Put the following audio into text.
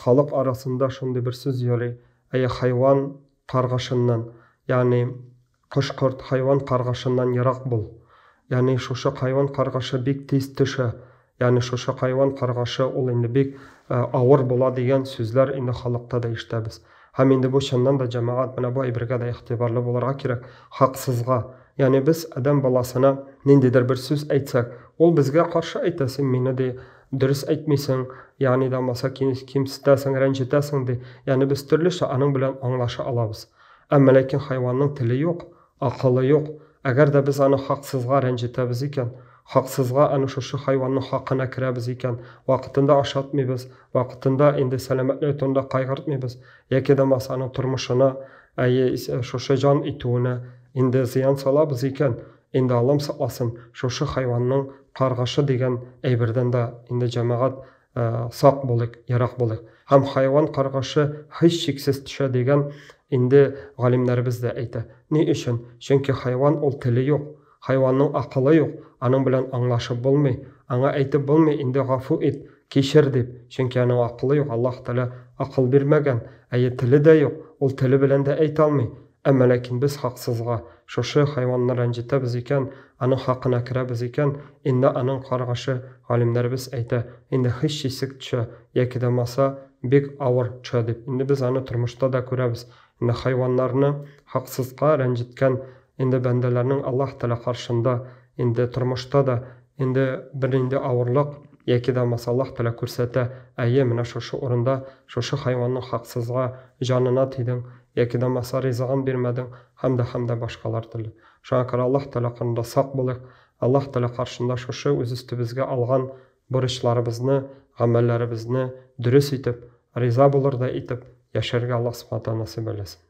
халык арасында шундый бер сүз йөри, хайван каргашыннан, ягъни кош-корт хайван каргашыннан ерак бул. Ягъни шушы хайван каргашы бик тиз төшә. Ягъни шушы хайван каргашы ул инде бик авыр була дигән сүзләр инде халыкта да ишетәбез. Һәм инде бу чыннан да җәмәгать менә бу әйбергә дә игътибарлы булырга кирәк. Хаксызга, ягъни без адам баласына ниндидер бер сүз әйтсәк, ул безгә каршы әйтә, син мине ди дөрес әйтмисең, ягъни да маса кимсетәсең, рәнҗетәсең ди. Ягъни без төрлечә аның белән аңлаша алабыз. Әмма ләкин хайванның теле юк, акылы юк. Әгәр дә без аны хаксызга рәнҗетәбез икән, хаксызга аны шушы хайванның хакына керәбез икән, вакытында ашатмыйбыз, вакытында инде сәламәтлеге турында кайгыртмыйбыз, яки да масаның тормышына, шушы җан итүенә инде зыян салабыз икән, инде Аллам сакласын, шушы хайванның каргашы дигән әйбердән дә инде җәмәгать сак булыйк, ерак булыйк. Һәм хайван каргашы һич шиксез төшә дигән инде галимнәребез дә әйтә. Ни өчен? Чөнки хайван ул теле юк, хайванның акылы юк, аның белән аңлашып булмый, аңа әйтеп булмый, инде гафу ит, кичер дип. Чөнки аның акылы юк, Аллаһ Тәала акыл бирмәгән, теле дә юк, ул теле белән дә әйтә алмый. Әмма ләкин без хаксызга шушы хайванны рәнҗетәбез икән, аның хакына керәбез икән, инде аның каргашы галимнәребез әйтә, инде һич шиксез төшә, яки да маса бик авыр төшә дип. Инде без аны тормышта да күрәбез. Инде хайваннарны хаксызга рәнҗеткән инде бәндәләрнең Аллаһ Тәала каршында инде тормышта да инде бер инде авырлык яки да маса Аллаһ Тәала күрсәтә, менә шушы урында шушы хайванның хаксызга җанына тидең, яки да маса ризыгын бирмәдең, һәм дә башкалар төрле. Шуңа күрә Аллаһ Тәала каршында сак булыйк. Аллаһ Тәала каршында шушы үз өстебезгә алган бурычларыбызны, гамәлләребезне дөрес итеп, риза булыр да итеп яшәргә Аллаһ Сүбхәнәһу ва Тәгалә насыйп эйләсен.